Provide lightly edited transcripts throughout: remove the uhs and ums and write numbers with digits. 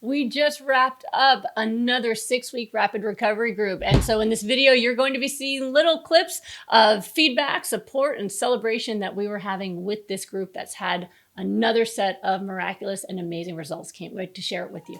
We just wrapped up another 6-week rapid recovery group. And so in this video, you're going to be seeing little clips of feedback, support, and celebration that we were having with this group that's had another set of miraculous and amazing results. Can't wait to share it with you.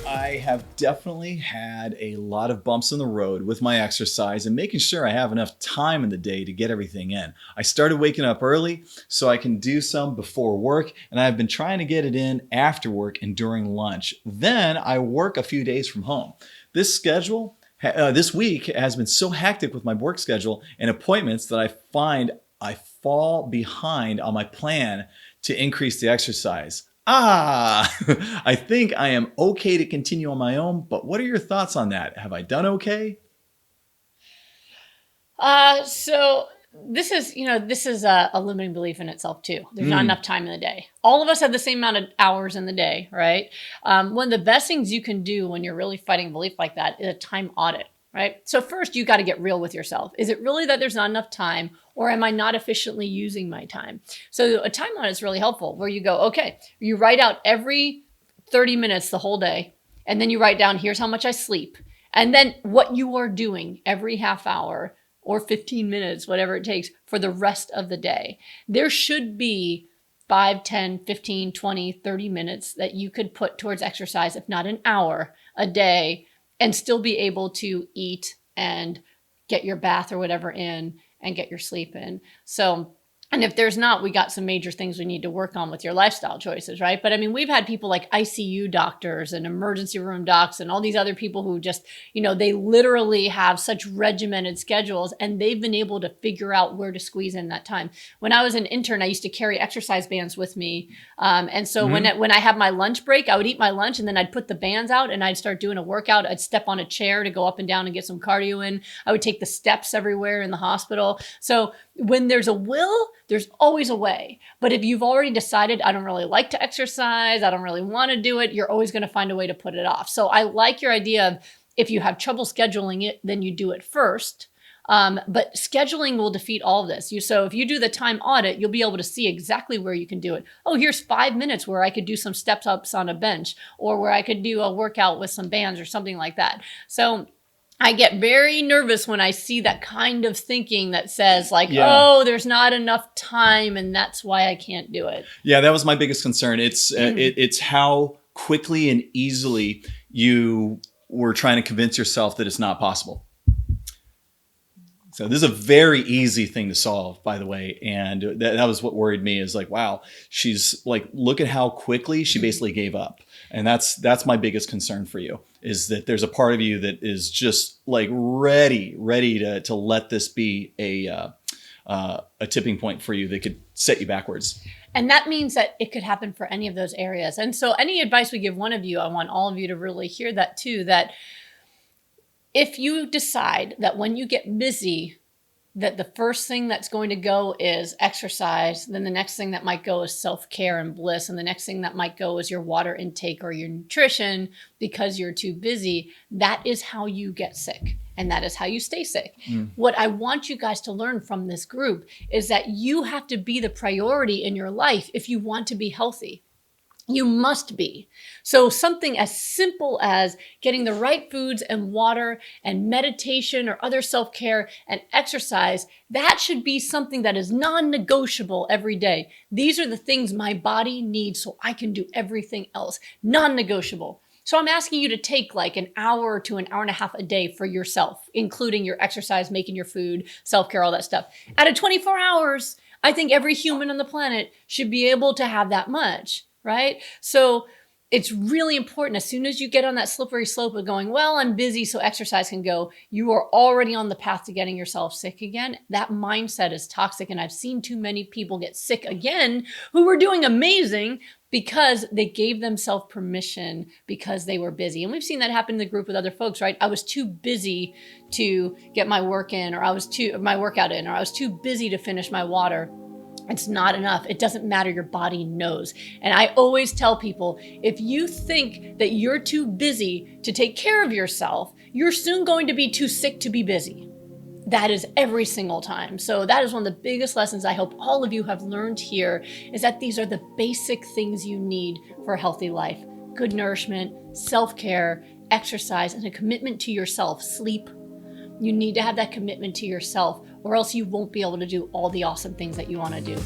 I have definitely had a lot of bumps in the road with my exercise and making sure I have enough time in the day to get everything in. I started waking up early so I can do some before work, and I've been trying to get it in after work and during lunch. Then I work a few days from home. This schedule, this week has been so hectic with my work schedule and appointments that I find I fall behind on my plan to increase the exercise. I think I am okay to continue on my own, but what are your thoughts on that? Have I done okay? So this is a limiting belief in itself too. There's not enough time in the day. All of us have the same amount of hours in the day, right? One of the best things you can do when you're really fighting a belief like that is a time audit, right? So first you got to get real with yourself. Is it really that there's not enough time, or am I not efficiently using my time? So a time audit is really helpful, where you go, okay, you write out every 30 minutes the whole day, and then you write down, here's how much I sleep, and then what you are doing every half hour or 15 minutes, whatever it takes, for the rest of the day. There should be 5, 10, 15, 20, 30 minutes that you could put towards exercise, if not an hour a day, and still be able to eat and get your bath or whatever in and get your sleep in. So, and if there's not, we got some major things we need to work on with your lifestyle choices, right? But I mean, we've had people like ICU doctors and emergency room docs and all these other people who just, they literally have such regimented schedules, and they've been able to figure out where to squeeze in that time. When I was an intern, I used to carry exercise bands with me. And so when I had my lunch break, I would eat my lunch and then I'd put the bands out and I'd start doing a workout. I'd step on a chair to go up and down and get some cardio in. I would take the steps everywhere in the hospital. So when there's a will, there's always a way. But if you've already decided, I don't really like to exercise, I don't really want to do it, you're always going to find a way to put it off. So I like your idea of, if you have trouble scheduling it, then you do it first. But scheduling will defeat all of this. So if you do the time audit, you'll be able to see exactly where you can do it. Oh, here's 5 minutes where I could do some steps ups on a bench, or where I could do a workout with some bands or something like that. So I get very nervous when I see that kind of thinking that says oh, there's not enough time and that's why I can't do it. Yeah, that was my biggest concern. It's how quickly and easily you were trying to convince yourself that it's not possible. So this is a very easy thing to solve, by the way. And that was what worried me, is like, wow, she's like, look at how quickly she basically gave up. And that's my biggest concern for you, is that there's a part of you that is just like ready to let this be a tipping point for you that could set you backwards. And that means that it could happen for any of those areas. And so any advice we give one of you, I want all of you to really hear that too, that if you decide that when you get busy, that the first thing that's going to go is exercise, then the next thing that might go is self-care and bliss, and the next thing that might go is your water intake or your nutrition because you're too busy, that is how you get sick. And that is how you stay sick. What I want you guys to learn from this group is that you have to be the priority in your life if you want to be healthy. You must be. So something as simple as getting the right foods and water and meditation or other self-care and exercise, that should be something that is non-negotiable every day. These are the things my body needs so I can do everything else. Non-negotiable. So I'm asking you to take like an hour to an hour and a half a day for yourself, including your exercise, making your food, self-care, all that stuff. Out of 24 hours, I think every human on the planet should be able to have that much. Right? So it's really important, as soon as you get on that slippery slope of going, well, I'm busy, so exercise can go, you are already on the path to getting yourself sick again. That mindset is toxic. And I've seen too many people get sick again who were doing amazing because they gave themselves permission because they were busy. And we've seen that happen in the group with other folks, right? I was too busy to get my work in, or my workout in, or I was too busy to finish my water. It's not enough. It doesn't matter. Your body knows. And I always tell people, if you think that you're too busy to take care of yourself, you're soon going to be too sick to be busy. That is every single time. So that is one of the biggest lessons I hope all of you have learned here, is that these are the basic things you need for a healthy life. Good nourishment, self-care, exercise, and a commitment to yourself. Sleep. You need to have that commitment to yourself, or else you won't be able to do all the awesome things that you want to do.